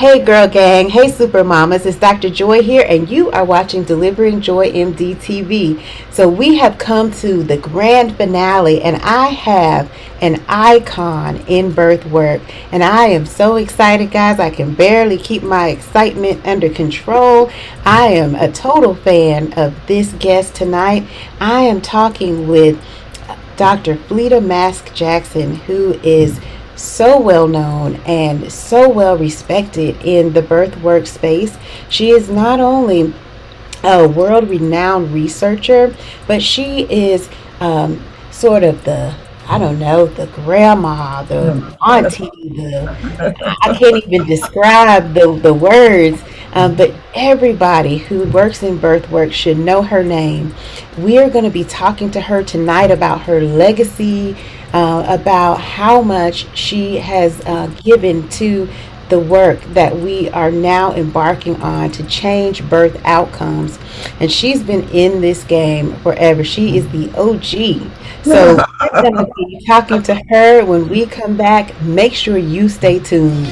Hey girl gang, hey super mamas, it's Dr. Joy here and you are watching Delivering Joy MD TV. So we have come to the grand finale and I have an icon in birth work and I am so excited guys, I can barely keep my excitement under control. I am a total fan of this guest tonight. I am talking with Dr. Fleda Mask Jackson, who is so well known and so well respected in the birth workspace. She is not only a world renowned researcher, but she is sort of the I don't know, the grandma, the auntie, I can't even describe the words, but everybody who works in birth work should know her name. We are going to be talking to her tonight about her legacy, about how much she has given to the work that we are now embarking on to change birth outcomes. And she's been in this game forever. She is the OG. So we're going to be talking to her when we come back. Make sure you stay tuned.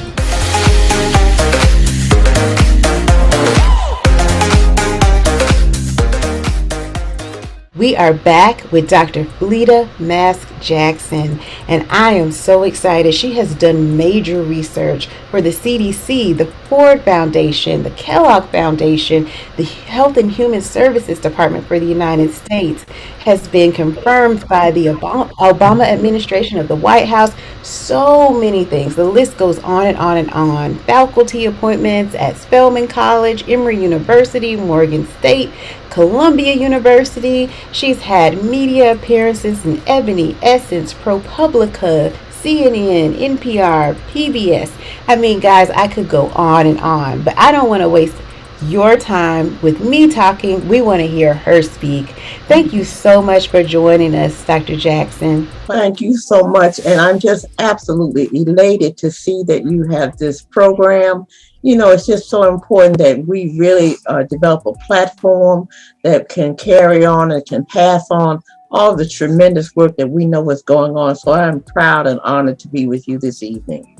We are back with Dr. Fleda Mask Jackson, and I am so excited. She has done major research for the CDC, the Ford Foundation, the Kellogg Foundation, the Health and Human Services Department for the United States, has been confirmed by the Obama administration of the White House. So many things. The list goes on and on and on. Faculty appointments at Spelman College, Emory University, Morgan State, Columbia University. She's had media appearances in Ebony, Essence, ProPublica, CNN, NPR, PBS. I mean, guys, I could go on, but I don't want to waste your time with me talking. We want to hear her speak. Thank you so much for joining us, Dr. Jackson. Thank you so much. And I'm just absolutely elated to see that you have this program. You know, it's just so important that we really develop a platform that can carry on and can pass on all the tremendous work that we know is going on. So I'm proud and honored to be with you this evening.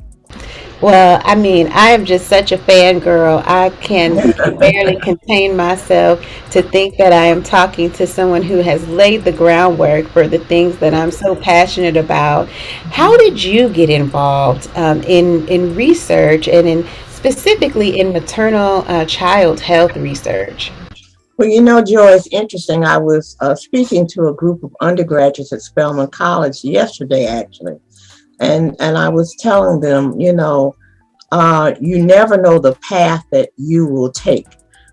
Well, I mean, I am just such a fangirl. I can barely contain myself to think that I am talking to someone who has laid the groundwork for the things that I'm so passionate about. How did you get involved in research and in specifically in maternal child health research? Well, you know, Joy, it's interesting. I was speaking to a group of undergraduates at Spelman College yesterday, actually. And I was telling them, you never know the path that you will take.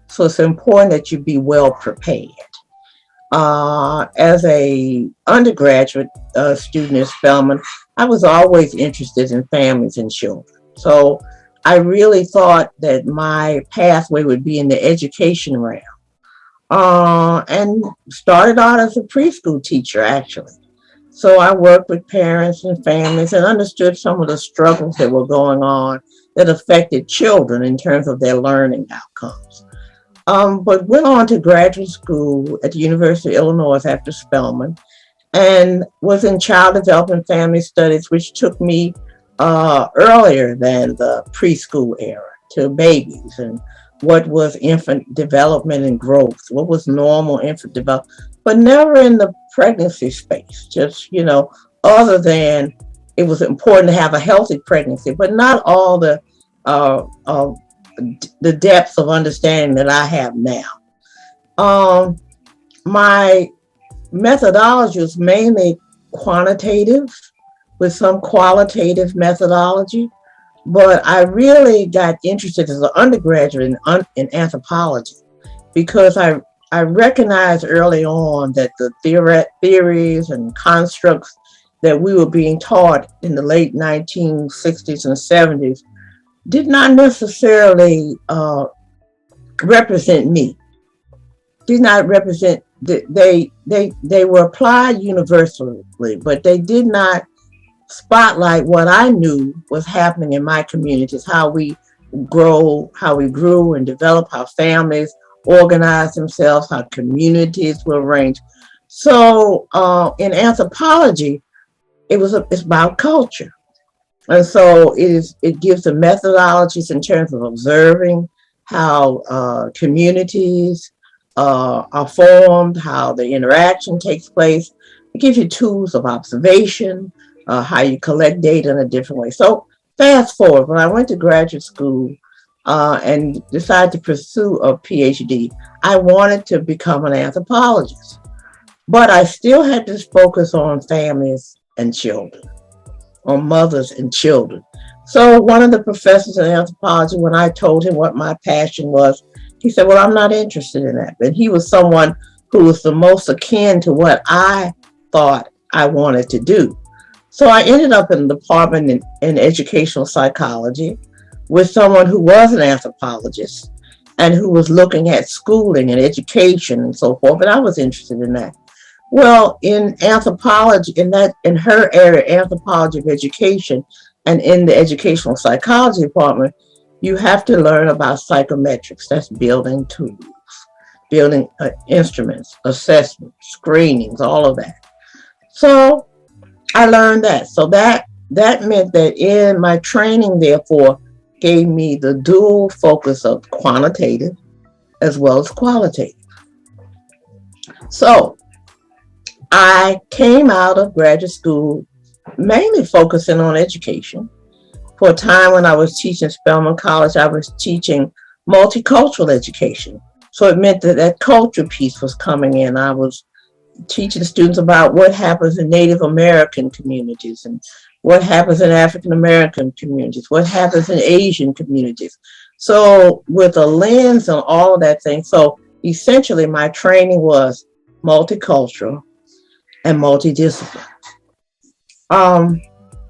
So it's important that you be well prepared. As a undergraduate student at Spelman, I was always interested in families and children. So I really thought that my pathway would be in the education realm. And started out as a preschool teacher, actually. So I worked with parents and families and understood some of the struggles that were going on that affected children in terms of their learning outcomes. But went on to graduate school at the University of Illinois after Spelman and was in child development family studies, which took me earlier than the preschool era to babies and what was infant development and growth, what was normal infant development, but never in the pregnancy space. Just, other than it was important to have a healthy pregnancy, but not all the depths of understanding that I have now. My methodology was mainly quantitative with some qualitative methodology. But I really got interested as an undergraduate in anthropology because I recognized early on that the theories and constructs that we were being taught in the late 1960s and 70s did not necessarily represent me. Did not represent, they were applied universally, but they did not spotlight what I knew was happening in my communities, how we grew and developed, how families organized themselves, how communities were arranged. So in anthropology, it's about culture. And so it gives the methodologies in terms of observing how communities are formed, how the interaction takes place. It gives you tools of observation, how you collect data in a different way. So fast forward, when I went to graduate school and decided to pursue a PhD, I wanted to become an anthropologist, but I still had to focus on families and children, on mothers and children. So one of the professors in anthropology, when I told him what my passion was, he said, well, I'm not interested in that. But he was someone who was the most akin to what I thought I wanted to do. So I ended up in the department in educational psychology with someone who was an anthropologist and who was looking at schooling and education and so forth. And I was interested in that. Well, in anthropology, in her area, anthropology of education, and in the educational psychology department, you have to learn about psychometrics. That's building tools, building instruments, assessments, screenings, all of that. So I learned that. So that meant that in my training, therefore, gave me the dual focus of quantitative as well as qualitative. So I came out of graduate school mainly focusing on education. For a time when I was teaching Spelman College, I was teaching multicultural education. So it meant that that culture piece was coming in. I was teaching students about what happens in Native American communities and what happens in African American communities, what happens in Asian communities. So with a lens on all of that thing. So essentially my training was multicultural and multidisciplinary.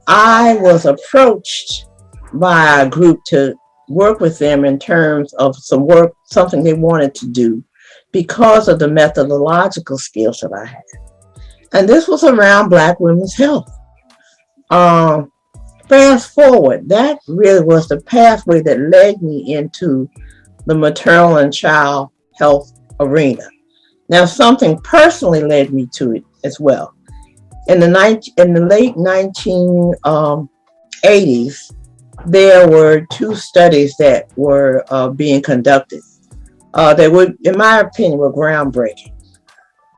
I was approached by a group to work with them in terms of something they wanted to do because of the methodological skills that I had. And this was around Black women's health. Fast forward, that really was the pathway that led me into the maternal and child health arena. Now, something personally led me to it as well. In the late 1980s, there were two studies that were being conducted. They were, in my opinion, were groundbreaking.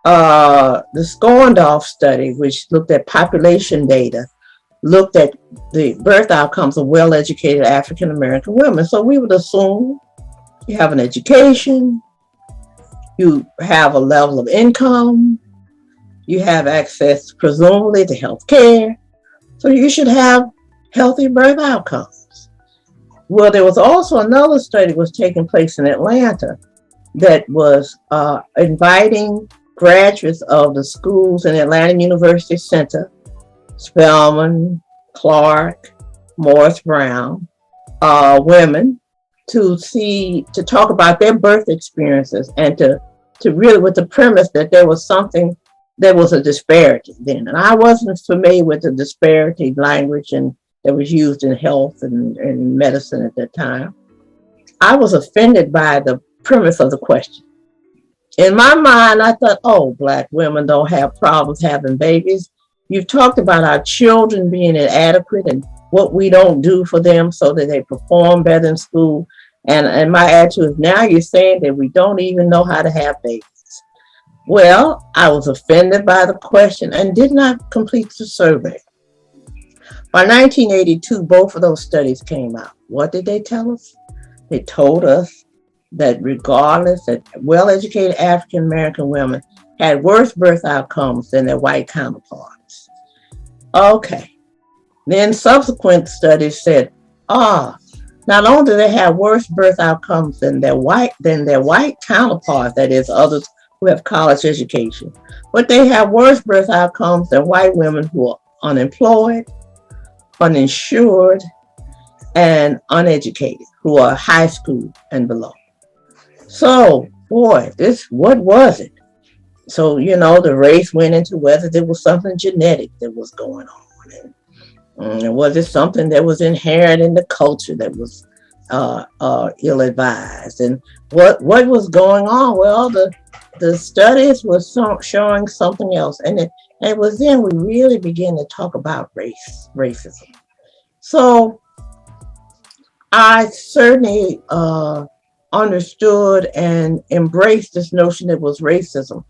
The Skondorf study, which looked at population data, looked at the birth outcomes of well-educated African American women. So we would assume you have an education, you have a level of income, you have access presumably to health care, so you should have healthy birth outcomes. Well, there was also another study was taking place in Atlanta that was inviting graduates of the schools in Atlanta University Center, Spelman, Clark, Morris Brown, women to talk about their birth experiences and to really with the premise that there was a disparity then. And I wasn't familiar with the disparity language that was used in health and medicine at that time. I was offended by the premise of the question. In my mind, I thought, oh, Black women don't have problems having babies. You've talked about our children being inadequate and what we don't do for them so that they perform better in school. And my attitude is now you're saying that we don't even know how to have babies. Well, I was offended by the question and did not complete the survey. By 1982, both of those studies came out. What did they tell us? They told us that regardless, that well-educated African American women had worse birth outcomes than their white counterparts. Okay. Then subsequent studies said, not only do they have worse birth outcomes than their white counterparts, that is others who have college education, but they have worse birth outcomes than white women who are unemployed, uninsured, and uneducated, who are high school and below. So, boy, what was it? So, the race went into whether there was something genetic that was going on. And was it something that was inherent in the culture that was ill-advised? And what was going on? Well, the studies were showing something else. And it was then we really began to talk about racism. So I certainly understood and embraced this notion that was racism,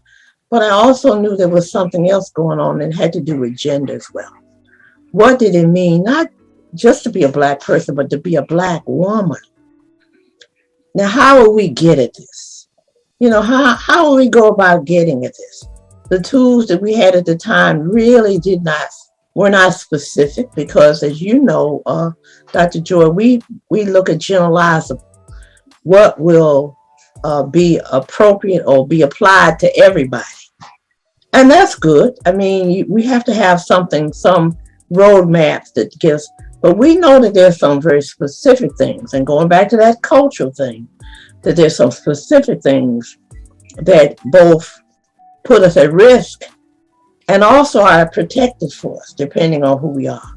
but I also knew there was something else going on that had to do with gender as well. What did it mean, not just to be a Black person, but to be a Black woman? Now, how will we get at this? How will we go about getting at this? The tools that we had at the time really were not specific because, as you know, Dr. Joy, we look at generalizable, what will be appropriate or be applied to everybody. And that's good. I mean, we have to have something, some roadmaps that gives, but we know that there's some very specific things. And going back to that cultural thing, that there's some specific things that both put us at risk and also are protective for us, depending on who we are.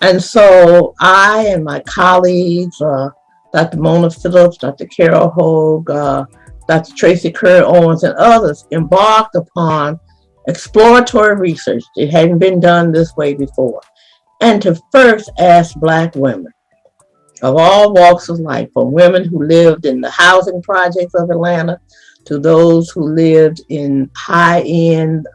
And so I and my colleagues, Dr. Mona Phillips, Dr. Carol Hogue, Dr. Tracy Curry Owens, and others embarked upon exploratory research. It hadn't been done this way before. And to first ask Black women of all walks of life, from women who lived in the housing projects of Atlanta to those who lived in high-end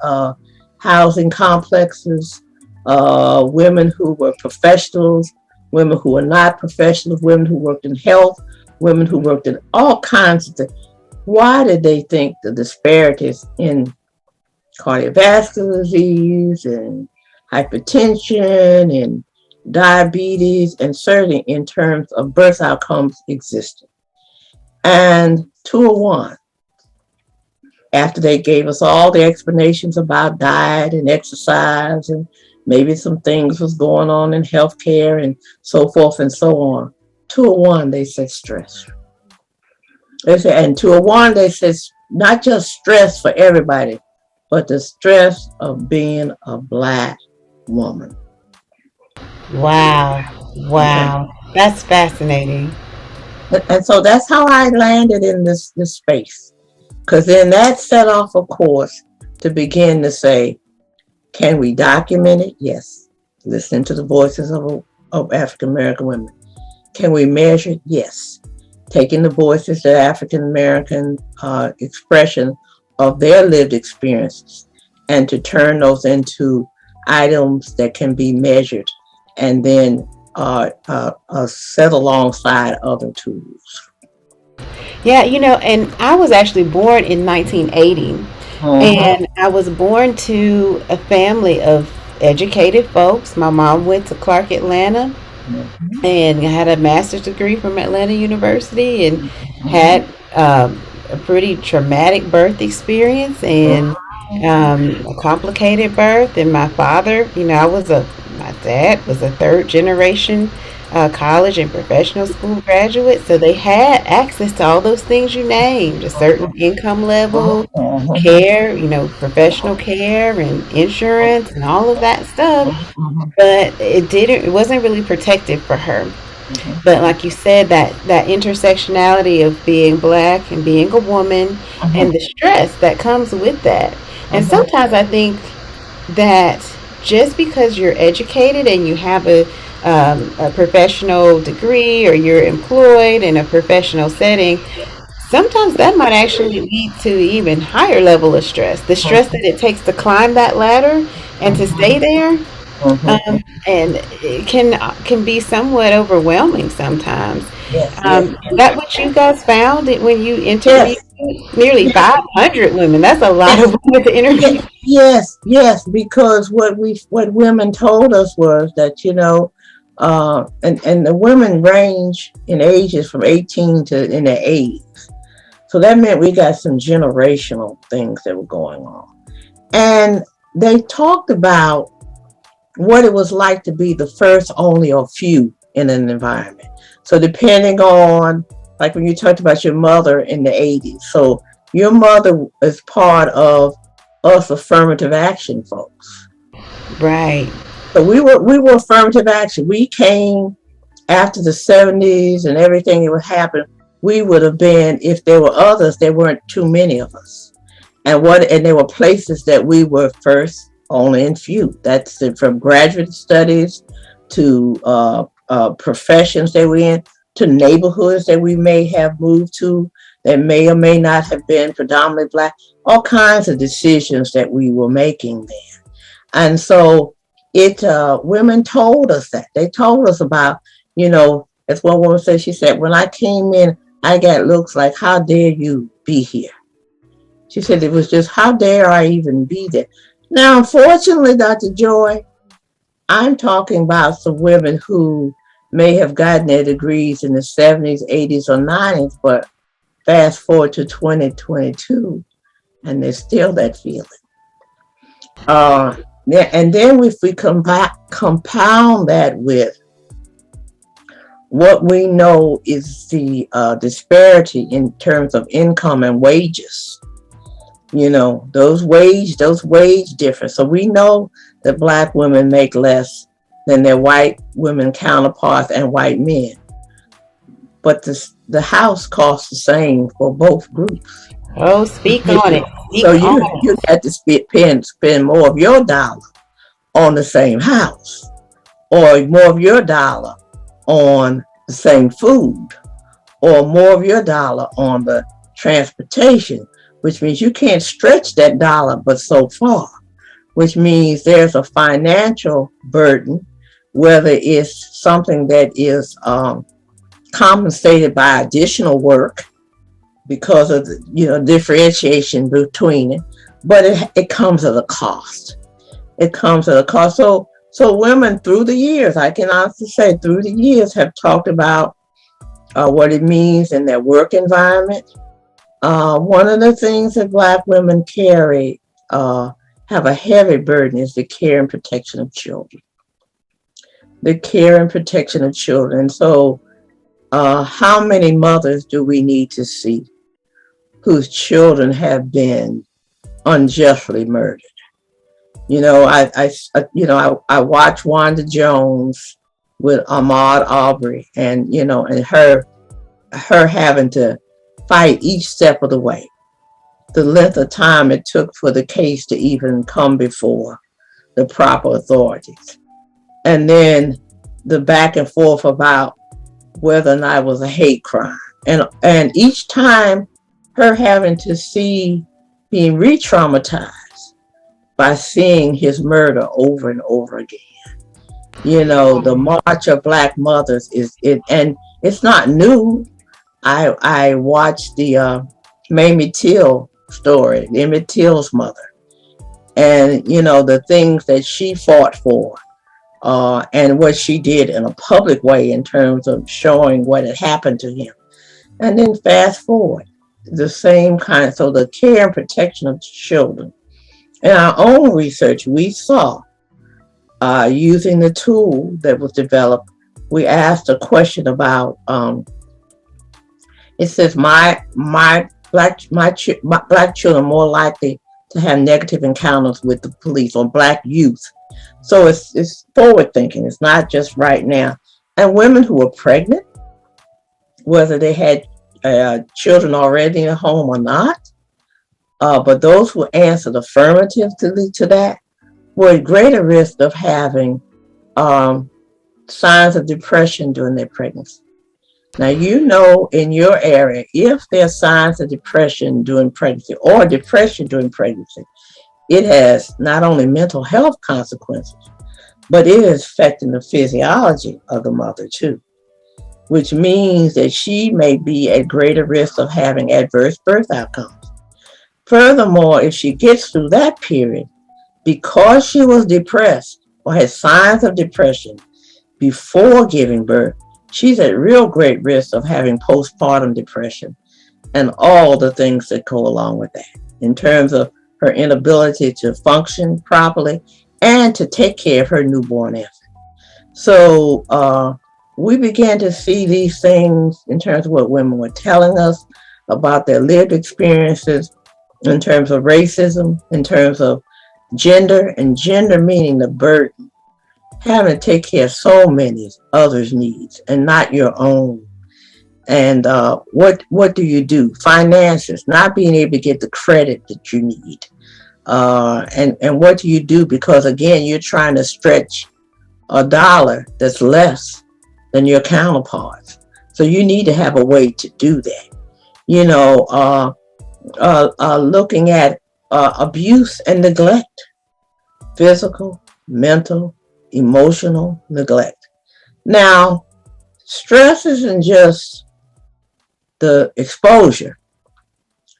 housing complexes, women who were professionals, women who were not professionals, women who worked in health, women who worked in all kinds of things. Why did they think the disparities in cardiovascular disease and hypertension and diabetes, and certainly in terms of birth outcomes, existed? And 201, after they gave us all the explanations about diet and exercise and maybe some things was going on in healthcare and so forth and so on, 201, they said stress. They said, and 201, they said not just stress for everybody, but the stress of being a Black woman. Wow. Wow. That's fascinating. And so that's how I landed in this space. Because then that set off a course to begin to say, can we document it? Yes. Listen to the voices of African American women. Can we measure it? Yes. Taking the voices of African American expression of their lived experiences and to turn those into items that can be measured and then set alongside other tools. Yeah, and I was actually born in 1980. And I was born to a family of educated folks. My mom went to Clark Atlanta and had a master's degree from Atlanta University and had a pretty traumatic birth experience and a complicated birth. And my father, my dad was a third generation college and professional school graduate, so they had access to all those things you named, a certain income level, care, professional care and insurance and all of that stuff. But it wasn't really protective for her. But like you said, that intersectionality of being Black and being a woman and the stress that comes with that. And sometimes I think that just because you're educated and you have a professional degree or you're employed in a professional setting, sometimes that might actually lead to even higher level of stress. The stress that it takes to climb that ladder and to stay there, and it can be somewhat overwhelming sometimes. Is that what you guys found when you interviewed nearly 500 women? That's a lot of women to interview. Yes, because what women told us was that, and the women range in ages from 18 to in their 80s. So that meant we got some generational things that were going on. And they talked about what it was like to be the first, only, or few in an environment. So depending on, like when you talked about your mother in the 80s, so your mother is part of us affirmative action folks. Right. So we were affirmative action. We came after the 70s and everything that would happen. We would have been, if there were others, there weren't too many of us. And there were places that we were first, only, and few. That's from graduate studies to professions that we're in, to neighborhoods that we may have moved to that may or may not have been predominantly Black, all kinds of decisions that we were making then. And so women told us that. They told us about, as one woman said, she said, when I came in, I got looks like, how dare you be here? She said, it was just, how dare I even be there? Now, unfortunately, Dr. Joy, I'm talking about some women who may have gotten their degrees in the 70s, 80s, or 90s, but fast forward to 2022, and there's still that feeling. And then if we compound that with what we know is the disparity in terms of income and wages, those wage difference. So we know that Black women make less than their white women counterparts and white men, but the house costs the same for both groups. Oh, speak on it. So you have to spend more of your dollar on the same house, or more of your dollar on the same food, or more of your dollar on the transportation, which means you can't stretch that dollar but so far, which means there's a financial burden, whether it's something that is compensated by additional work because of the differentiation between it, but it comes at a cost. It comes at a cost. So women through the years, I can honestly say through the years, have talked about what it means in their work environment. One of the things that Black women carry, have a heavy burden, is the care and protection of children. The care and protection of children. So how many mothers do we need to see whose children have been unjustly murdered? I watch Wanda Jones with Ahmaud Arbery, and her having to fight each step of the way, the length of time it took for the case to even come before the proper authorities, and then the back and forth about whether or not it was a hate crime, and each time her having to see being re-traumatized by seeing his murder over and over again. The March of Black Mothers and it's not new. I watched the Mamie Till story, Emmett Till's mother, and the things that she fought for, and what she did in a public way in terms of showing what had happened to him. And then fast forward, the same kind. So the care and protection of children. In our own research, we saw, using the tool that was developed, we asked a question about, it says, my black children more likely to have negative encounters with the police, or Black youth. So it's forward thinking. It's not just right now. And women who are pregnant, whether they had children already in the home or not, but those who answered affirmative to that were at greater risk of having signs of depression during their pregnancy. Now, in your area, if there are signs of depression during pregnancy or depression during pregnancy, it has not only mental health consequences, but it is affecting the physiology of the mother too, which means that she may be at greater risk of having adverse birth outcomes. Furthermore, if she gets through that period, because she was depressed or had signs of depression before giving birth, she's at real great risk of having postpartum depression and all the things that go along with that in terms of her inability to function properly and to take care of her newborn infant. So we began to see these things in terms of what women were telling us about their lived experiences, in terms of racism, in terms of gender, and gender meaning the burden, having to take care of so many others' needs and not your own. And what do you do? Finances, not being able to get the credit that you need. And what do you do? Because again, you're trying to stretch a dollar that's less than your counterparts. So you need to have a way to do that. You know, looking at abuse and neglect, physical, mental, emotional neglect. Now, stress isn't just the exposure,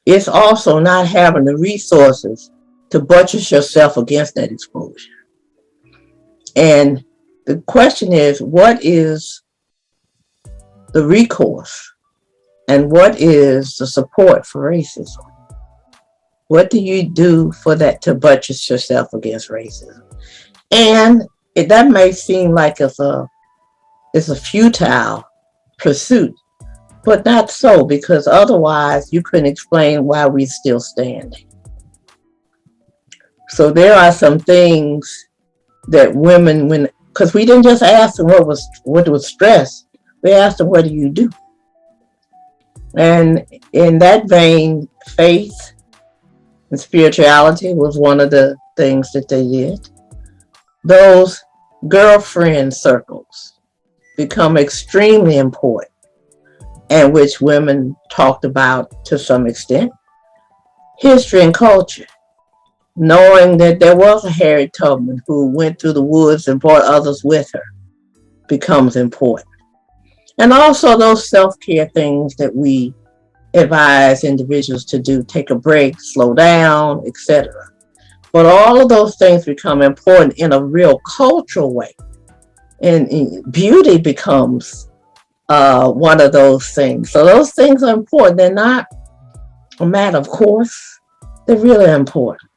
it's also not having the resources to buttress yourself against that exposure. And the question is, what is the recourse and what is the support for racism? What do you do for that to buttress yourself against racism? And that may seem like it's a futile pursuit, but not so, because otherwise you couldn't explain why we're still standing. So there are some things that women, because we didn't just ask them what was stress, we asked them, what do you do? And in that vein, faith and spirituality was one of the things that they did. Those girlfriend circles become extremely important, and which women talked about to some extent. History and culture, knowing that there was a Harriet Tubman who went through the woods and brought others with her, becomes important. And also those self-care things that we advise individuals to do, take a break, slow down, etc. But all of those things become important in a real cultural way. And beauty becomes one of those things. So those things are important. They're not a matter of course. They're really important.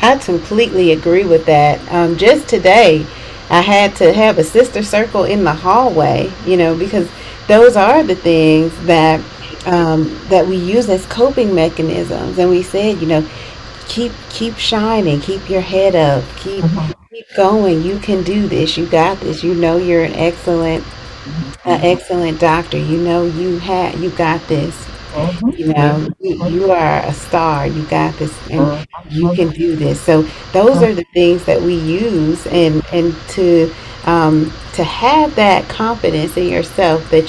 I completely agree with that. Just today, I had to have a sister circle in the hallway, because those are the things that that we use as coping mechanisms. And we said, keep shining, keep your head up, keep going. You can do this. You got this. You're an excellent doctor. You got this. You are a star. You got this, and you can do this. So those are the things that we use, and to have that confidence in yourself that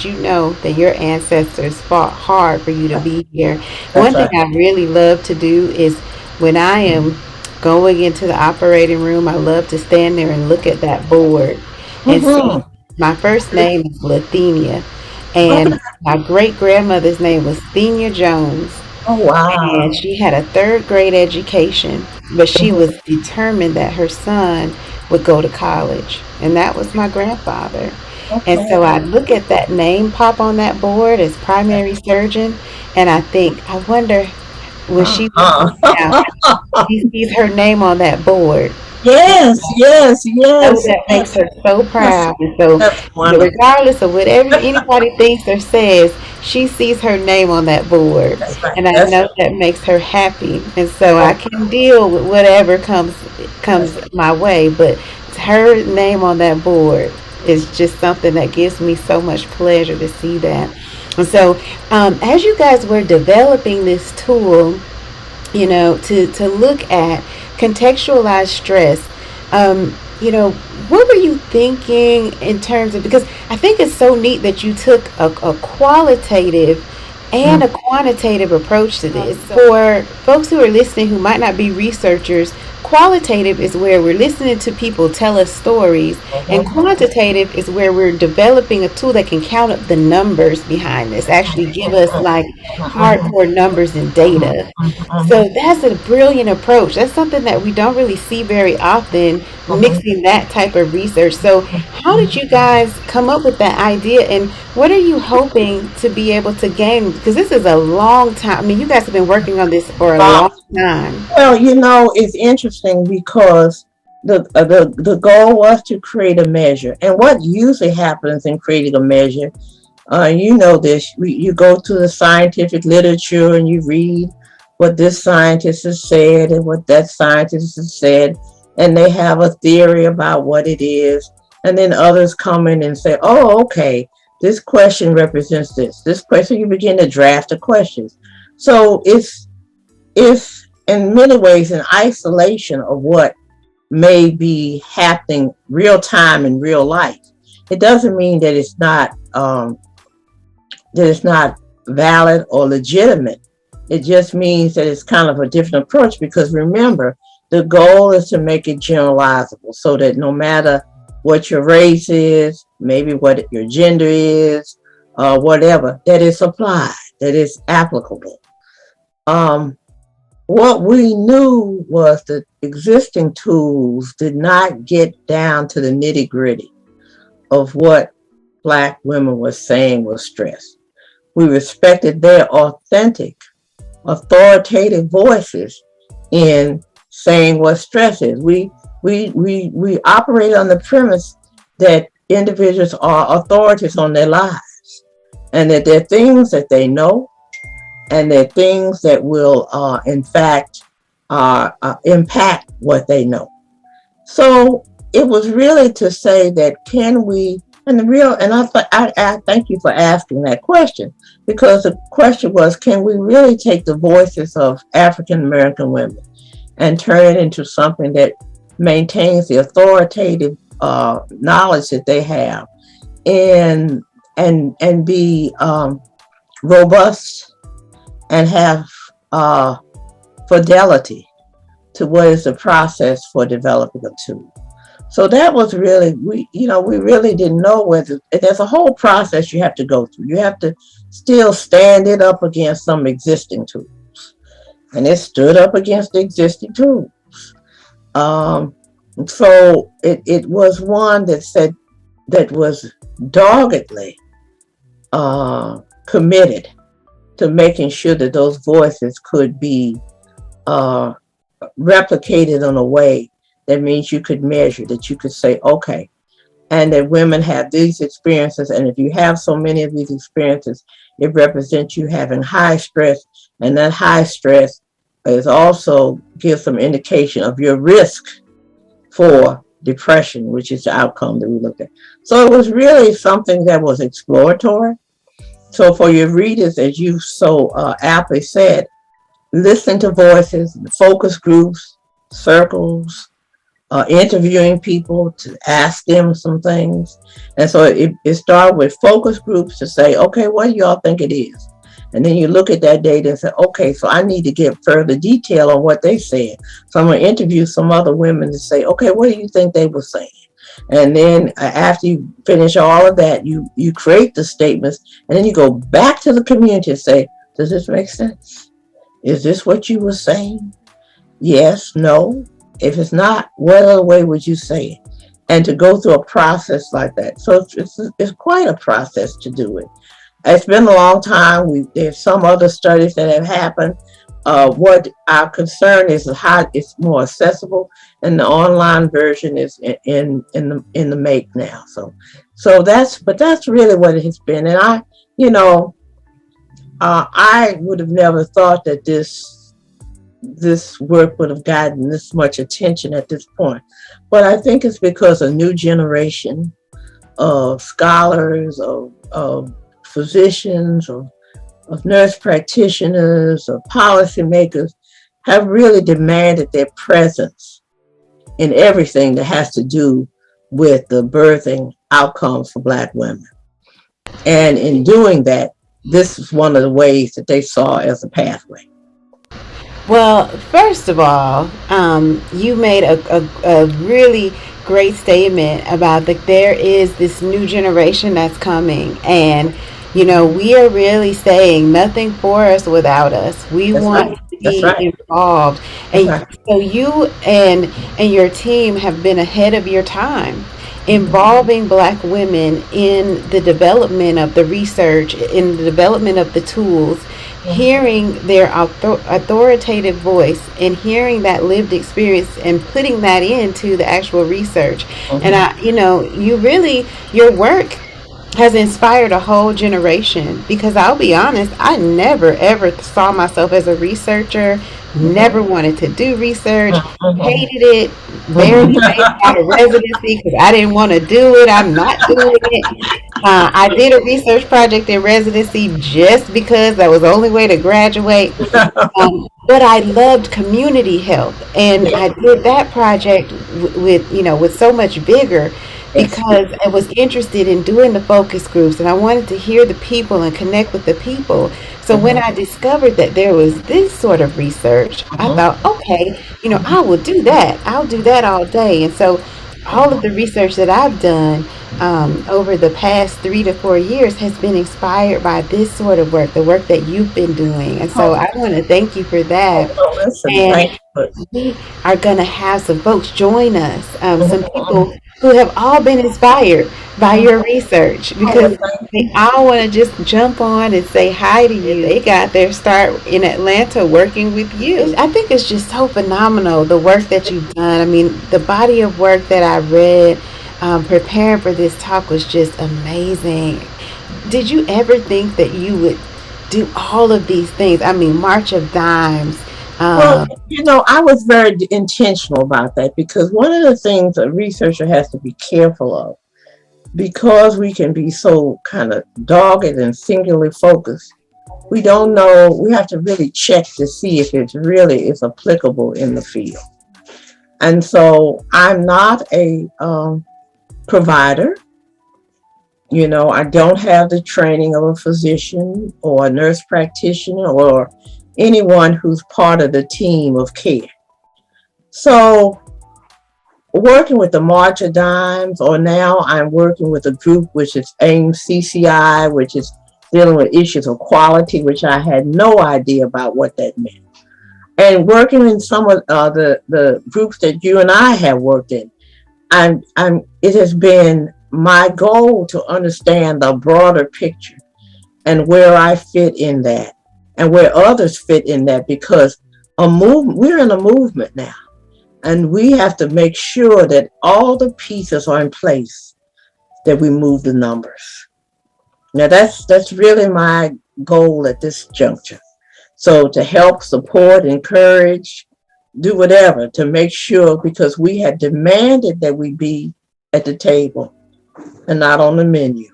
that your ancestors fought hard for you to be here. One thing I really love to do is when I am going into the operating room, I love to stand there and look at that board and see. My first name is Lathenia, and my great grandmother's name was Thenia Jones. Oh, wow. And she had a third grade education, but she was determined that her son would go to college. And that was my grandfather. And so I look at that name pop on that board as primary surgeon, and I think, I wonder when she sees her name on that board. Yes. So that makes her so proud. And so regardless of whatever anybody thinks or says, she sees her name on that board. And I know that makes her happy. And so I can deal with whatever comes my way. But her name on that board is just something that gives me so much pleasure to see that. And so as you guys were developing this tool, to look at contextualized stress, what were you thinking in terms of, because I think it's so neat that you took a qualitative and a quantitative approach to this. For folks who are listening who might not be researchers, qualitative is where we're listening to people tell us stories, and quantitative is where we're developing a tool that can count up the numbers behind this, actually give us like hardcore numbers and data. So that's a brilliant approach. That's something that we don't really see very often, mixing that type of research. So how did you guys come up with that idea, and what are you hoping to be able to gain? Because this is a long time. I mean, you guys have been working on this for a long time. Well, it's interesting because the goal was to create a measure. And what usually happens in creating a measure, you go to the scientific literature and you read what this scientist has said and what that scientist has said, and they have a theory about what it is. And then others come in and say, oh, okay, this question represents this. This question, you begin to draft the questions. So it's in many ways an isolation of what may be happening real time in real life. It doesn't mean that it's not valid or legitimate. It just means that it's kind of a different approach, because remember, the goal is to make it generalizable so that no matter what your race is, maybe what your gender is, whatever, that it's applied, that it's applicable. Um, what we knew was that existing tools did not get down to the nitty gritty of what Black women were saying was stress. We respected their authentic, authoritative voices in saying what stress is. We operate on the premise that individuals are authorities on their lives, and that there are things that they know, and there are things that will, in fact, impact what they know. So it was really to say that can we, and the real, and I thank you for asking that question, because the question was, can we really take the voices of African American women and turn it into something that maintains the authoritative knowledge that they have, and be robust and have fidelity to what is the process for developing a tool. So that was really, we really didn't know whether, there's a whole process you have to go through. You have to still stand it up against some existing tools. And it stood up against the existing tools. So it was one that said, that was doggedly committed to making sure that those voices could be replicated in a way that means you could measure, that you could say, okay, and that women have these experiences, and if you have so many of these experiences, it represents you having high stress, and that high stress is also gives some indication of your risk for depression, which is the outcome that we looked at. So it was really something that was exploratory. So for your readers, as you so aptly said, listen to voices, focus groups, circles, interviewing people to ask them some things. And so it started with focus groups to say, okay, what do y'all think it is? And then you look at that data and say, okay, so I need to get further detail on what they said. So I'm going to interview some other women to say, okay, what do you think they were saying? And then after you finish all of that, you create the statements, and then you go back to the community and say, does this make sense? Is this what you were saying? Yes, no. If it's not, what other way would you say it? And to go through a process like that. So it's quite a process to do it. It's been a long time. There's some other studies that have happened. What our concern is how it's more accessible, and the online version is in the make now. So that's really what it has been. And I would have never thought that this work would have gotten this much attention at this point. But I think it's because a new generation of scholars, of physicians, of nurse practitioners, of policymakers have really demanded their presence in everything that has to do with the birthing outcomes for Black women. And in doing that, this is one of the ways that they saw as a pathway. Well, first of all, you made a really great statement about that there is this new generation that's coming, and we are really saying nothing for us without us. We That's want right. to That's be right. involved, That's and right. so you and your team have been ahead of your time, involving Black women in the development of the research, in the development of the tools, hearing their authoritative voice and hearing that lived experience and putting that into the actual research. And Mhm. you really, your work has inspired a whole generation, because I'll be honest, I never ever saw myself as a researcher, never wanted to do research, Mhm. hated it, barely made it out of residency because I didn't want to do it. I'm not doing it. I did a research project in residency just because that was the only way to graduate. But I loved community health, and Yes, I did that project with, with so much vigor, yes. because I was interested in doing the focus groups, and I wanted to hear the people and connect with the people. So when Mhm, I discovered that there was this sort of research, I mhm, thought, okay, I will do that. I'll do that all day. And so all of the research that I've done over the past 3 to 4 years has been inspired by this sort of work, the work that you've been doing. And so mhm. I want to thank you for Oh, that. no, listen, And thank you. we are going to have some folks join us, some Mhm, people who have all been inspired by mhm. your research, Oh, well, because thank they you. all want to just jump on and say hi to you. They got their start in Atlanta working with you. I think it's just so phenomenal, the work that you've done. I mean, the body of work that I read preparing for this talk was just amazing. Did you ever think that you would do all of these things? I mean, March of Dimes. Well, Um, I was very intentional about that because one of the things a researcher has to be careful of, because we can be so kind of dogged and singularly focused, we don't know, we have to really check to see if it really is applicable in the field. And so I'm not a provider. I don't have the training of a physician or a nurse practitioner or anyone who's part of the team of care. So, working with the March of Dimes, or now I'm working with a group which is AIM CCI, which is dealing with issues of quality, which I had no idea about what that meant. And working in some of the groups that you and I have worked in, it has been my goal to understand the broader picture and where I fit in that and where others fit in that, because we're in a movement now, and we have to make sure that all the pieces are in place, that we move the numbers. Now that's really my goal at this juncture. So to help, support, encourage, do whatever to make sure, because we had demanded that we be at the table and not on the menu.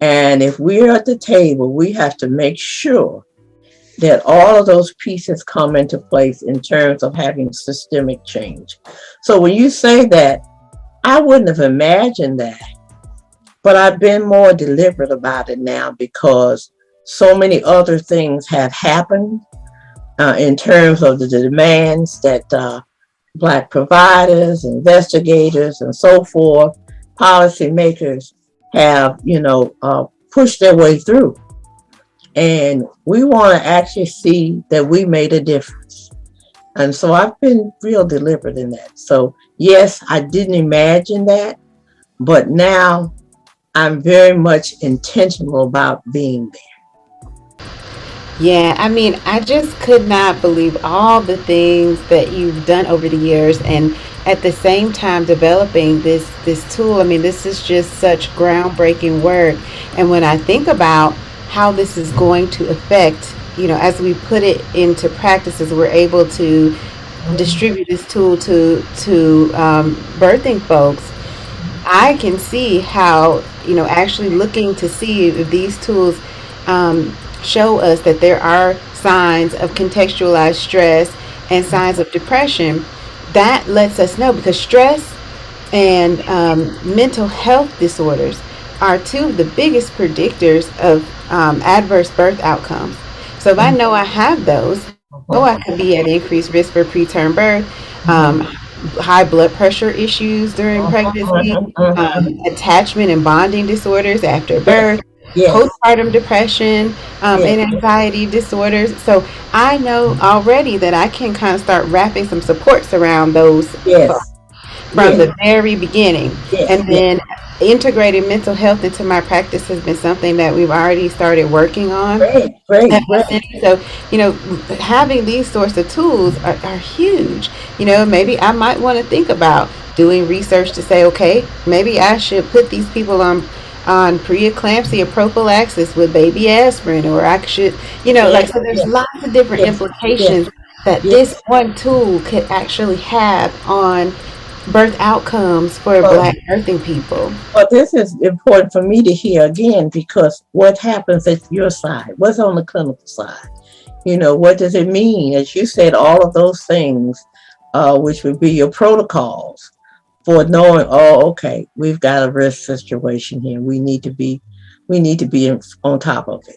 And if we're at the table, we have to make sure that all of those pieces come into place in terms of having systemic change. So when you say that, I wouldn't have imagined that, but I've been more deliberate about it now because so many other things have happened in terms of the demands that Black providers, investigators, and so forth, policymakers have, pushed their way through. And we want to actually see that we made a difference. And so I've been real deliberate in that. So, yes, I didn't imagine that, but now I'm very much intentional about being Yeah, I mean, I just could not believe all the things that you've done over the years, and at the same time developing this tool. I mean, this is just such groundbreaking work. And when I think about how this is going to affect, as we put it into practice, as we're able to there. distribute this tool to birthing folks, I can see how, actually looking to see if these tools show us that there are signs of contextualized stress and signs of depression. That lets us know, because stress and mental health disorders are two of the biggest predictors of adverse birth outcomes. So if I know I have those, I know I could be at increased risk for preterm birth, high blood pressure issues during pregnancy, attachment and bonding disorders after Yes, birth, yes, postpartum depression, yes, and anxiety disorders. So I know already that I can kind of start wrapping some supports around those yes, from yes, the very beginning. yes, And yes. then integrating mental health into my practice has been something that we've already started working on Great, great, at my great. center. So, having these sorts of tools are huge. Maybe I might want to think about doing research to say, okay, maybe I should put these people on on preeclampsia prophylaxis with baby aspirin, or I should, like, so there's lots of different Yes, yes, implications that yes. this one tool could actually have on birth outcomes for Well, Black birthing people. well, this is important for me to hear again, because what happens at your side? What's on the clinical side? What does it mean? As you said, all of those things, which would be your protocols for knowing, oh, okay, we've got a risk situation here. We need to be on top of it,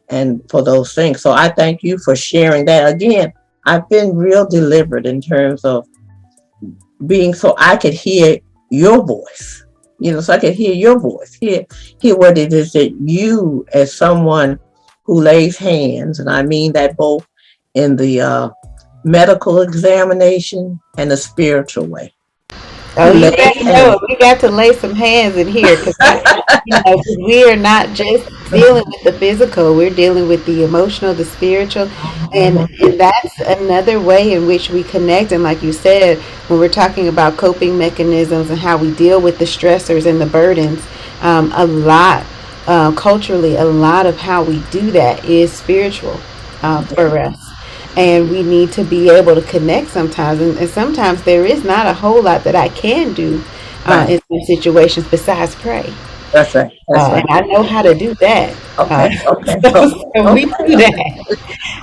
and for those things. So I thank you for sharing that. Again, I've been real deliberate in terms of being, so I could hear your voice, so I could hear your voice, hear what it is that you, as someone who lays hands, and I mean that both in the medical examination and the spiritual way. Oh, Who you lays got to hands. know. We got to lay some hands in here, because 'cause we are not just dealing with the physical. We're dealing with the emotional, the spiritual, and that's another way in which we connect. And like you said, when we're talking about coping mechanisms and how we deal with the stressors and the burdens, a lot culturally, a lot of how we do that is spiritual for us. And we need to be able to connect sometimes. And sometimes there is not a whole lot that I can do Right. in some situations besides pray. That's right. That's And right. I know how to do that. Okay. Okay. So we do Okay. that.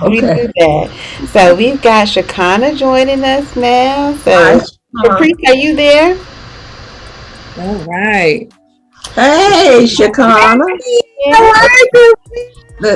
We Okay. do that. So we've got Shaconna joining us now. Hi, So, Sean. Caprice, are you there? All right. Hey, Shaconna. How Yeah. are you?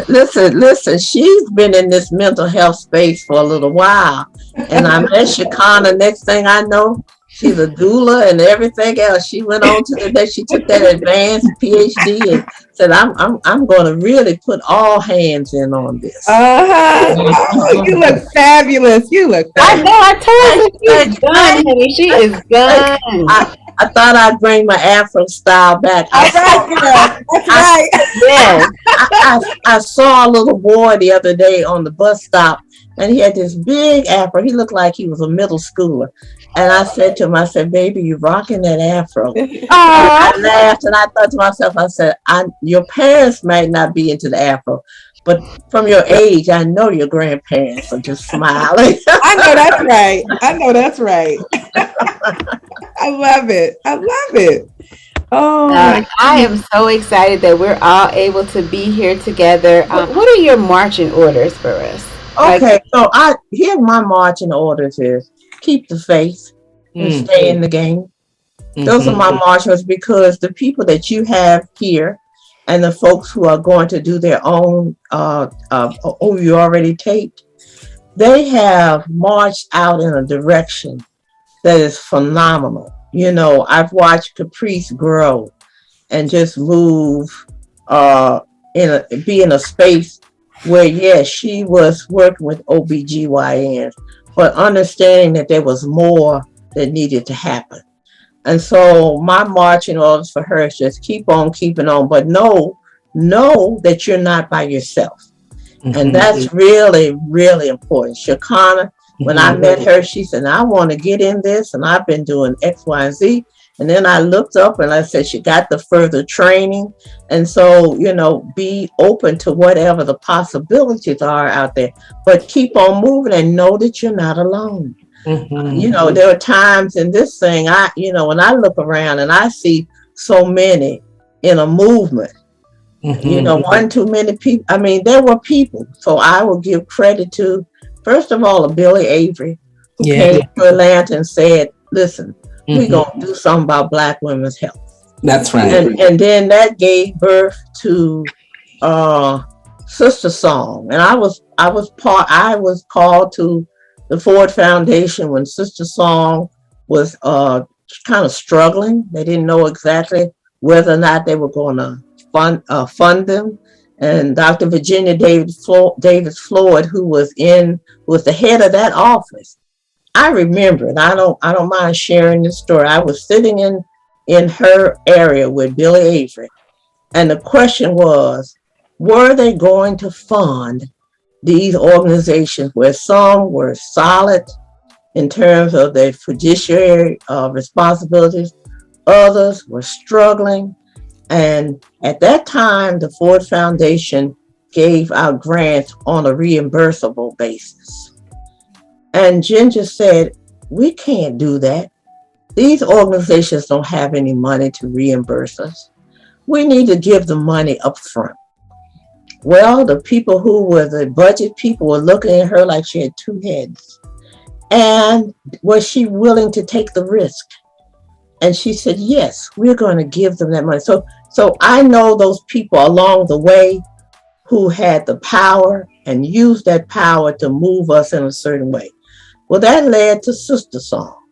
Listen. She's been in this mental health space for a little while, and I met Shaconna. Next thing I know, she's a doula and everything else. She went on to the next. She took that advanced PhD and said, "I'm going to really put all hands in on this." Oh, you look fabulous. You look I know. fabulous. I told her Hey, she's done, honey. She is done. I thought I'd bring my Afro style back. All right, girl. That's I, right. Yes. I saw a little boy the other day on the bus stop, and he had this big afro. He looked like he was a middle schooler. And I said to him, I said, "Baby, you're rocking that afro." I Oh, laughed, and I thought to myself, I said, your parents might not be into the afro, but from your age, I know your grandparents are just smiling. I know that's right. I know that's right. I love it. I love it. Oh my I goodness. am so excited that we're all able to be here together. What are your marching orders for us? Like, Okay, so here my marching orders is keep the faith and Mm, stay in the game. Those are mhm. my marchers, because the people that you have here and the folks who are going to do their own, who you already taped, they have marched out in a direction that is phenomenal. I've watched Caprice grow and just move, uh, be in a space where, yes, she was working with OBGYNs, but understanding that there was more that needed to happen. And so my marching orders for her is just keep on keeping on, but know that you're not by yourself. And Mhm, that's really, really important. Shaconna, when I mhm. met her, she said, "I want to get in this, and I've been doing X, Y, and Z." And then I looked up and I said, she got the further training. And so, be open to whatever the possibilities are out there, but keep on moving and know that you're not alone. Mhm. There are times in this thing, when I look around and I see so many in a movement, Mhm. one too many people. I mean, there were people. So I will give credit to, first of all, Billy Avery, who Yeah. came to Atlanta and said, "Listen, we're Mhm. going to do something about Black women's health." That's right. And then that gave birth to uh, Sister Song. And I was called to the Ford Foundation when Sister Song was kind of struggling. They didn't know exactly whether or not they were going to fund them. And Dr. Virginia Davis Floyd, who was the head of that office. I remember, and I don't mind sharing this story. I was sitting in her area with Billy Avery, and the question was, were they going to fund these organizations where some were solid in terms of their fiduciary responsibilities, others were struggling, And at that time, the Ford Foundation gave out grants on a reimbursable basis. And Ginger said, we can't do that. These organizations don't have any money to reimburse us. We need to give the money up front. Well, the people who were the budget people were looking at her like she had two heads. And was she willing to take the risk? And she said, yes, we're going to give them that money. So I know those people along the way who had the power and used that power to move us in a certain way. Well, that led to Sister Song.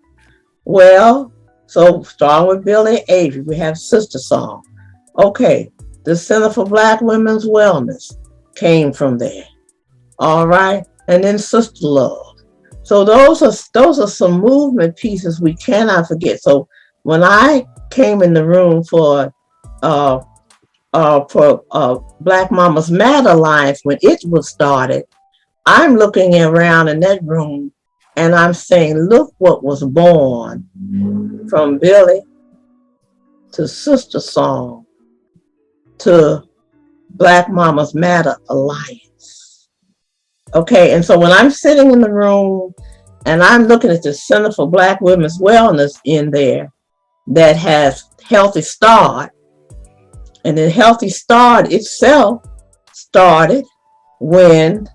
Well, so starting with Billy Avery, we have Sister Song. Okay, the Center for Black Women's Wellness came from there. All right, and then Sister Love. So those are some movement pieces we cannot forget. So when I came in the room for Black Mamas Matter Alliance, when it was started, I'm looking around in that room and I'm saying, look what was born from Billy to Sister Song to Black Mamas Matter Alliance. Okay, and so when I'm sitting in the room and I'm looking at the Center for Black Women's Wellness in there that has Healthy Start, and then Healthy Start itself started when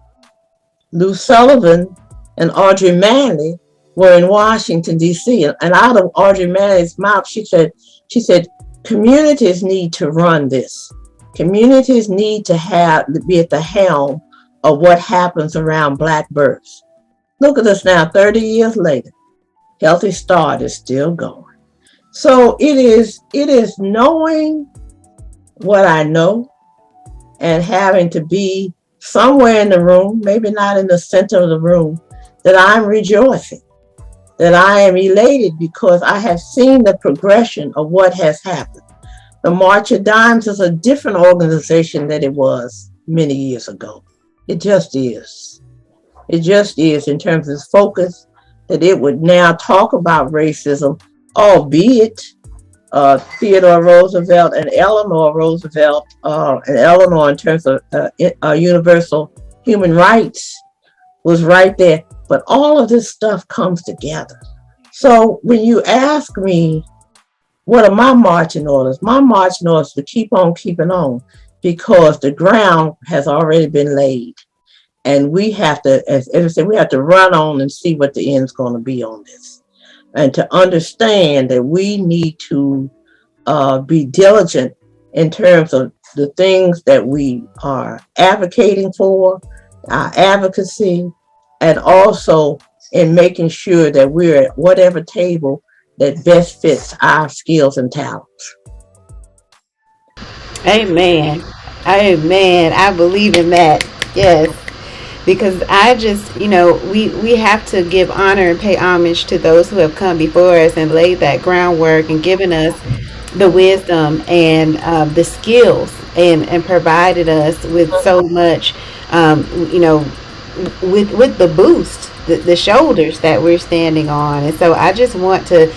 Lou Sullivan and Audrey Manley were in Washington, D.C. And out of Audrey Manley's mouth, she said, communities need to run this. Communities need to be at the helm of what happens around Black births. Look at us now, 30 years later. Healthy Start is still going. So it is knowing what I know and having to be somewhere in the room, maybe not in the center of the room, that I'm rejoicing, that I am elated because I have seen the progression of what has happened. The March of Dimes is a different organization than it was many years ago. It just is. It just is in terms of its focus, that it would now talk about racism, albeit Theodore Roosevelt and Eleanor Roosevelt, and Eleanor in terms of universal human rights was right there. But all of this stuff comes together. So when you ask me, what are my marching orders? My marching orders to keep on keeping on, because the ground has already been laid. And we have to, as I said, we have to run on and see what the end's going to be on this. And to understand that we need to be diligent in terms of the things that we are advocating for, our advocacy, and also in making sure that we're at whatever table that best fits our skills and talents. Amen. Amen. I believe in that. Yes. Because I just, we have to give honor and pay homage to those who have come before us and laid that groundwork and given us the wisdom and the skills and provided us with so much, with the boost, the shoulders that we're standing on. And so I just want to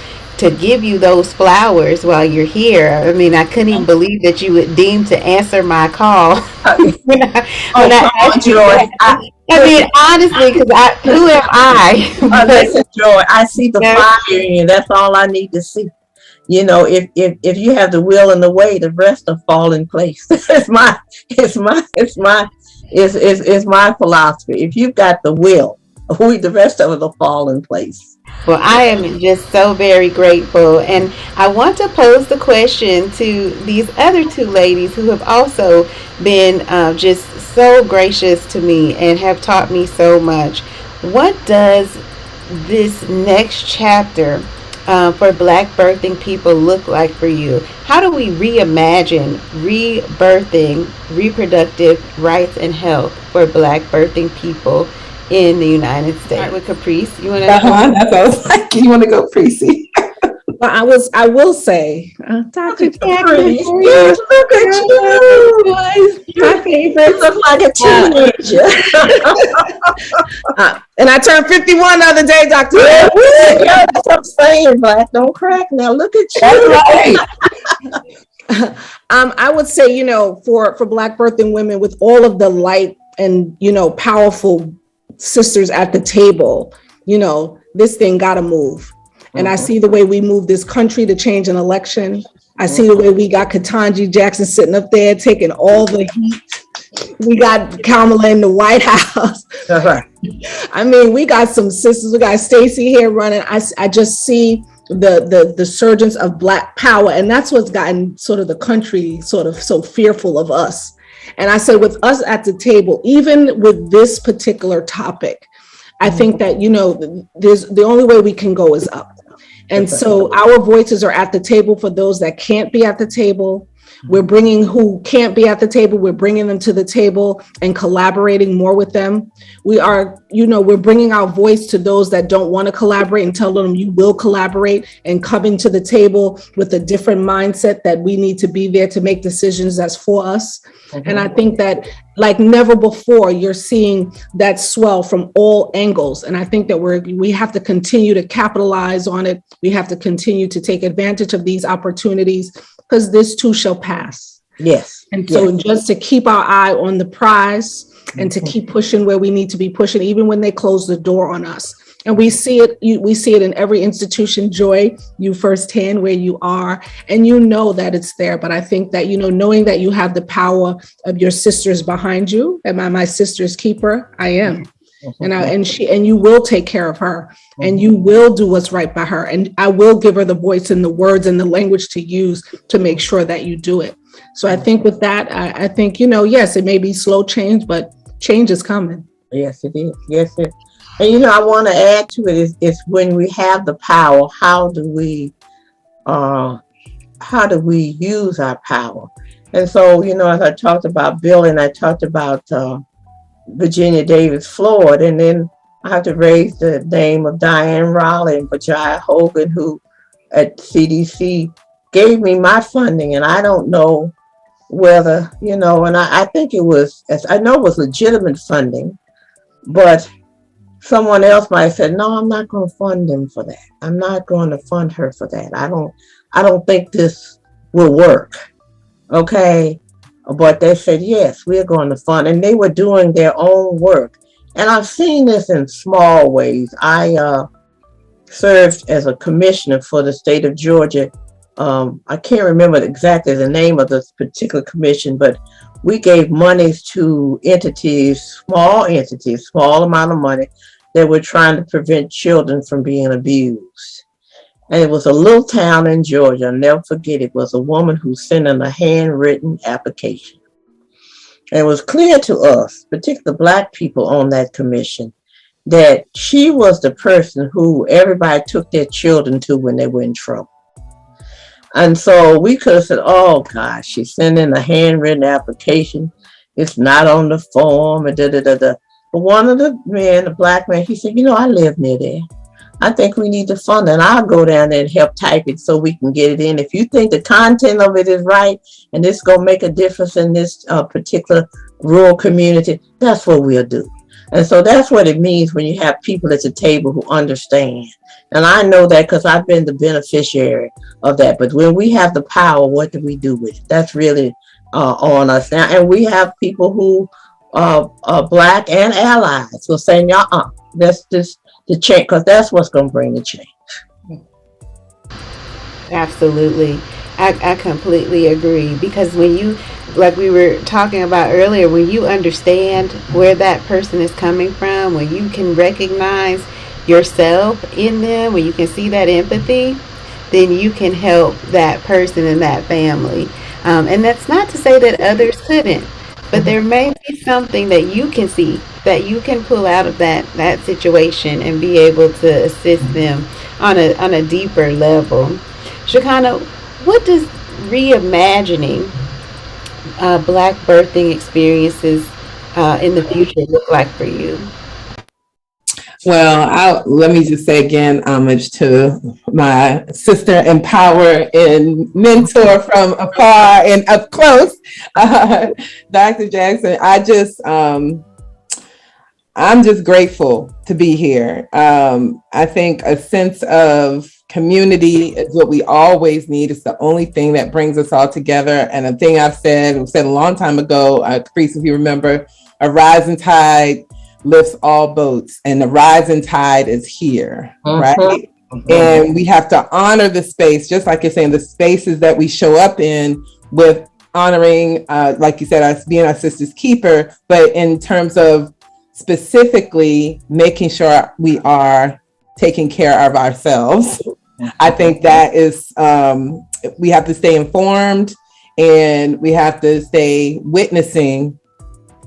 give you those flowers while you're here. I mean, I couldn't even believe that you would deem to answer my call. when I asked you that. I mean, honestly, because who am I? Listen, Joy, I see the fire in you. That's all I need to see. If you have the will and the way, the rest will fall in place. It's my philosophy. If you've got the will, the rest of it will fall in place. Well, I am just so very grateful. And I want to pose the question to these other two ladies who have also been just so gracious to me and have taught me so much. What does this next chapter for Black birthing people look like for you? How do we reimagine rebirthing reproductive rights and health for Black birthing people in the United States? Start with Caprice. You want to? That's what I was like. You want to go, Precy? Well, I will say, Dr. Caprice. Yes, look at you. My favorite. You look like a teenager. And I turned 51 the other day, Dr. Yeah, that's what I'm saying, Black. Don't crack now. Look at you. That's right. I would say, for Black birthing women, with all of the light and, powerful sisters at the table, this thing got to move. And I see the way we move this country to change an election. I see the way we got Ketanji Jackson sitting up there taking all the heat. We got Kamala in the White House. I mean, we got some sisters. We got Stacey here running. I just see the surgence of Black power, and that's what's gotten sort of the country sort of so fearful of us. And I said, with us at the table, even with this particular topic, I think that there's the only way we can go is up. And so our voices are at the table for those that can't be at the table. We're bringing who can't be at the table. We're bringing them to the table and collaborating more with them. We are, we're bringing our voice to those that don't want to collaborate and tell them you will collaborate, and coming to the table with a different mindset that we need to be there to make decisions that's for us. And I think that like never before, you're seeing that swell from all angles. And I think that we have to continue to capitalize on it. We have to continue to take advantage of these opportunities, because this too shall pass. Yes. And so just to keep our eye on the prize and to keep pushing where we need to be pushing, even when they close the door on us. And we see it in every institution. Joy, you firsthand where you are, and that it's there. But I think that, knowing that you have the power of your sisters behind you, am I my sister's keeper? I am. And you will take care of her, and you will do what's right by her. And I will give her the voice and the words and the language to use to make sure that you do it. So I think with that, I think, yes, it may be slow change, but change is coming. Yes, it is. Yes, it is. And I want to add to it is when we have the power, how do we use our power? And so, as I talked about Bill and I talked about Virginia Davis Floyd, and then I have to raise the name of Diane Raleigh and Vajaya Hogan, who at CDC gave me my funding. And I don't know whether, and I think it was legitimate funding, but someone else might have said, no, I'm not going to fund them for that. I'm not going to fund her for that. I don't think this will work. Okay. But they said, yes, we're going to fund. And they were doing their own work. And I've seen this in small ways. I served as a commissioner for the state of Georgia. I can't remember exactly the name of this particular commission, but we gave monies to small amount of money that were trying to prevent children from being abused. And it was a little town in Georgia. I'll never forget, it was a woman who sent in a handwritten application. And it was clear to us, particularly Black people on that commission, that she was the person who everybody took their children to when they were in trouble. And so we could have said, oh gosh, she sent in a handwritten application. It's not on the form. But one of the men, a Black man, he said, I live near there. I think we need to fund it. And I'll go down there and help type it so we can get it in. If you think the content of it is right and it's going to make a difference in this particular rural community, that's what we'll do. And so that's what it means when you have people at the table who understand. And I know that because I've been the beneficiary of that. But when we have the power, what do we do with it? That's really on us now. And we have people who are Black and allies who are saying, that's just the change, because that's what's going to bring the change. Absolutely. I completely agree, because when you, like we were talking about earlier, when you understand where that person is coming from, when you can recognize yourself in them, when you can see that empathy, then you can help that person and that family. And that's not to say that others couldn't, but there may be something that you can see, that you can pull out of that situation and be able to assist them on a deeper level. Shaconna, what does reimagining Black birthing experiences in the future look like for you? Well, let me just say again, homage to my sister and power and mentor from afar and up close, Dr. Jackson. I'm just grateful to be here. I think a sense of community is what we always need. It's the only thing that brings us all together. And a thing I've said a long time ago, Caprice, if you remember, a rising tide lifts all boats, and the rising tide is here, right? And we have to honor the space, just like you're saying, the spaces that we show up in, with honoring, like you said, us being our sister's keeper, but in terms of specifically making sure we are taking care of ourselves. I think that is, we have to stay informed, and we have to stay witnessing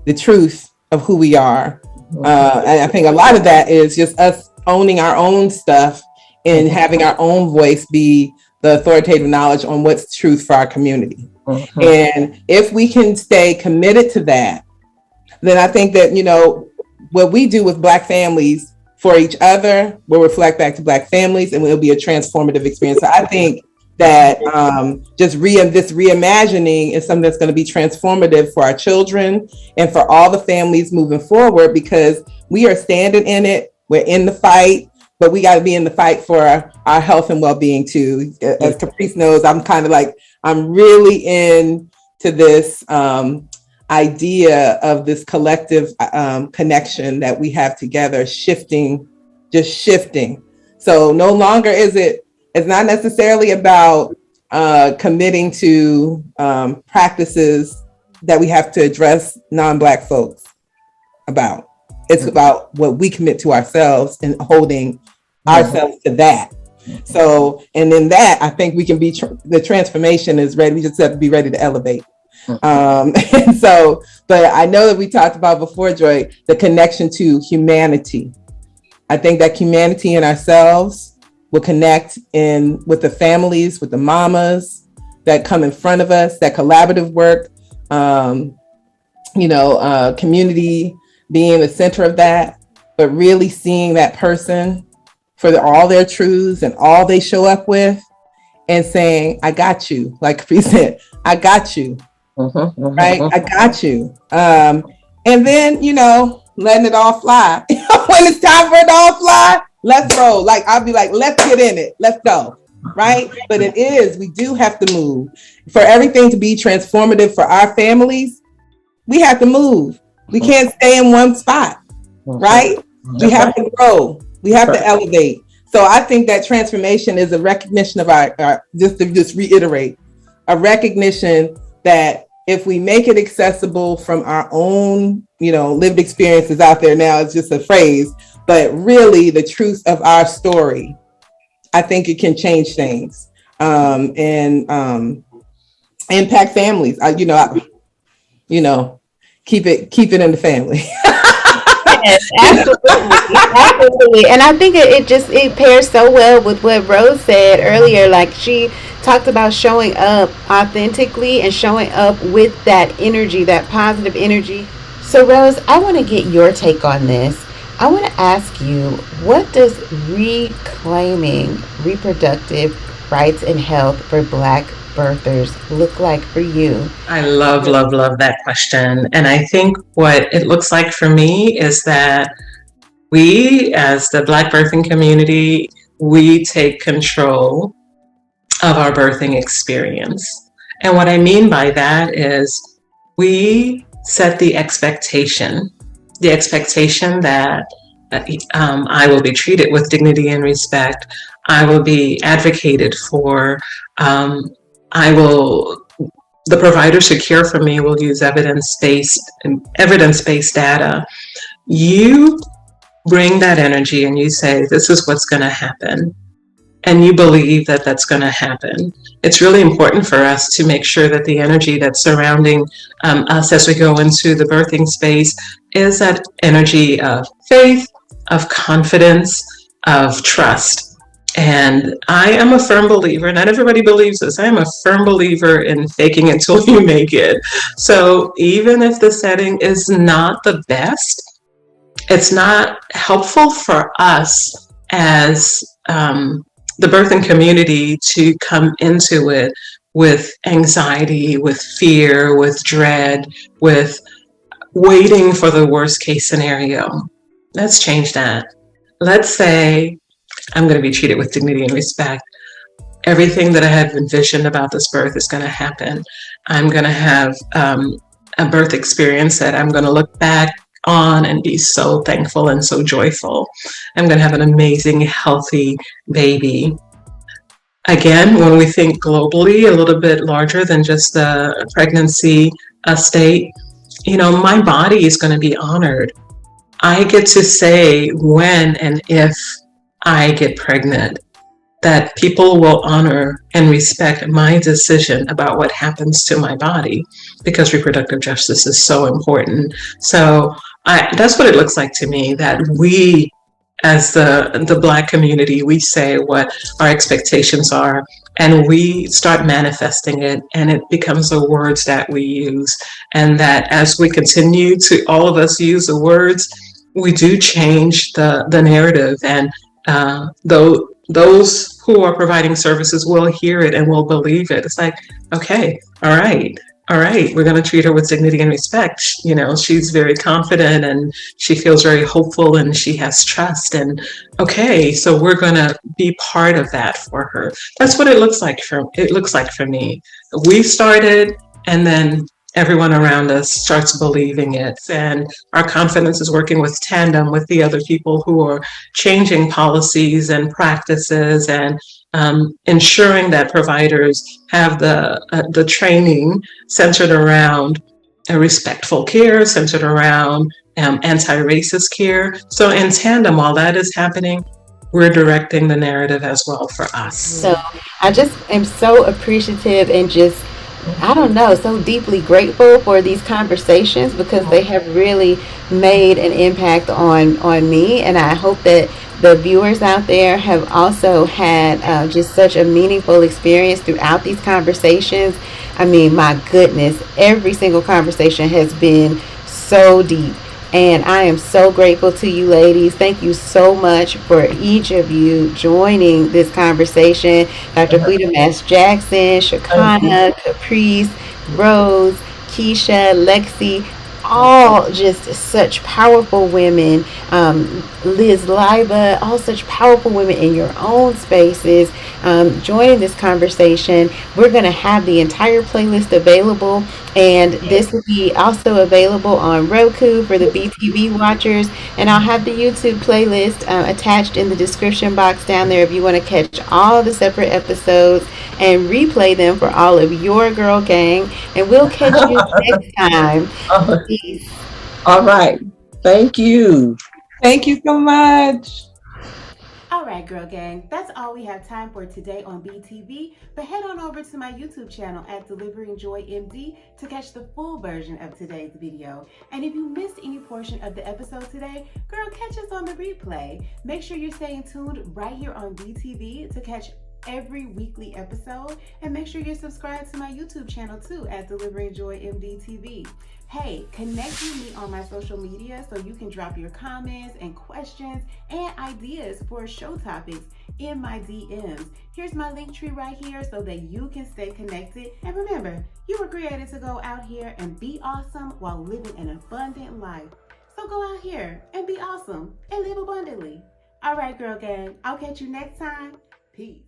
the truth of who we are. And I think a lot of that is just us owning our own stuff and having our own voice be the authoritative knowledge on what's truth for our community. And if we can stay committed to that, then I think that, what we do with Black families for each other will reflect back to Black families, and will be a transformative experience. So I think that this reimagining is something that's going to be transformative for our children and for all the families moving forward, because we are standing in it. We're in the fight, but we got to be in the fight for our health and well-being too. As Caprice knows, I'm really into this idea of this collective connection that we have together, shifting. So no longer it's not necessarily about committing to practices that we have to address non-Black folks about. It's about what we commit to ourselves and holding ourselves to that. So, and in that, I think we can be, the transformation is ready. We just have to be ready to elevate. And so, but I know that we talked about before, Joy, the connection to humanity. I think that humanity in ourselves will connect with the families, with the mamas that come in front of us, that collaborative work, community being the center of that, but really seeing that person for all their truths and all they show up with, and saying, I got you. Like Caprice said, I got you. Right? I got you. And then, letting it all fly. When it's time for it to all fly, let's roll. Like, I'll be like, let's get in it. Let's go. Right? But we do have to move. For everything to be transformative for our families, we have to move. We can't stay in one spot. Right? We have to grow. We have to elevate. So I think that transformation is a recognition of our just to reiterate, a recognition that if we make it accessible from our own, lived experiences out there now, it's just a phrase, but really the truth of our story, I think it can change things and impact families. Keep it in the family. Yes, absolutely. And I think it pairs so well with what Rose said earlier. Like, she talked about showing up authentically and showing up with that energy, that positive energy. So Rose, I want to get your take on this. I want to ask you, what does reclaiming reproductive rights and health for Black birthers look like for you? I love that question. And I think what it looks like for me is that we, as the Black birthing community, we take control of our birthing experience. And what I mean by that is we set the expectation that I will be treated with dignity and respect. I will be advocated for. The providers who care for me will use evidence-based data. You bring that energy and you say, this is what's going to happen. And you believe that that's going to happen. It's really important for us to make sure that the energy that's surrounding us as we go into the birthing space is that energy of faith, of confidence, of trust. And I am a firm believer, not everybody believes this, I am a firm believer in faking it till you make it. So even if the setting is not the best, it's not helpful for us as the birthing community to come into it with anxiety, with fear, with dread, with waiting for the worst case scenario. Let's change that. Let's say I'm going to be treated with dignity and respect. Everything that I have envisioned about this birth is going to happen. I'm going to have a birth experience that I'm going to look back on and be so thankful and so joyful. I'm going to have an amazing, healthy baby. Again, when we think globally, a little bit larger than just the pregnancy state, my body is going to be honored. I get to say when and if I get pregnant, that people will honor and respect my decision about what happens to my body, because reproductive justice is so important. So that's what it looks like to me, that we, as the Black community, we say what our expectations are, and we start manifesting it, and it becomes the words that we use. And that as we continue to, all of us, use the words, we do change the narrative. And those who are providing services will hear it and will believe it. It's like, okay, all right, we're going to treat her with dignity and respect. She's very confident and she feels very hopeful and she has trust. And okay, so we're going to be part of that for her. That's what it looks like for me. We started, and then everyone around us starts believing it. And our confidence is working with tandem with the other people who are changing policies and practices, and ensuring that providers have the training centered around a respectful care, centered around anti-racist care. So in tandem, while that is happening, we're directing the narrative as well for us. So I just am so appreciative and just, I don't know, so deeply grateful for these conversations, because they have really made an impact on me. And I hope that the viewers out there have also had just such a meaningful experience throughout these conversations. I mean, my goodness, every single conversation has been so deep. And I am so grateful to you ladies. Thank you so much for each of you joining this conversation. Dr. Fleda Jackson, Shaconna, Caprice, Rose, Keisha, Lexi, all just such powerful women. Liz Liba, all such powerful women in your own spaces, joining this conversation. We're going to have the entire playlist available, and this will be also available on Roku for the BTV watchers, and I'll have the YouTube playlist attached in the description box down there if you want to catch all the separate episodes and replay them for all of your girl gang. And we'll catch you next time. Peace. All right. Thank you. Thank you so much. All right, girl gang, that's all we have time for today on BTV. But head on over to my YouTube channel at Delivering Joy MD to catch the full version of today's video. And if you missed any portion of the episode today, girl, catch us on the replay. Make sure you're staying tuned right here on BTV to catch every weekly episode, and make sure you're subscribed to my YouTube channel too at Delivering Joy MD TV. Hey, connect with me on my social media so you can drop your comments and questions and ideas for show topics in my DMs. Here's my link tree right here so that you can stay connected. And remember, you were created to go out here and be awesome while living an abundant life. So go out here and be awesome and live abundantly. All right, girl gang, I'll catch you next time. Peace.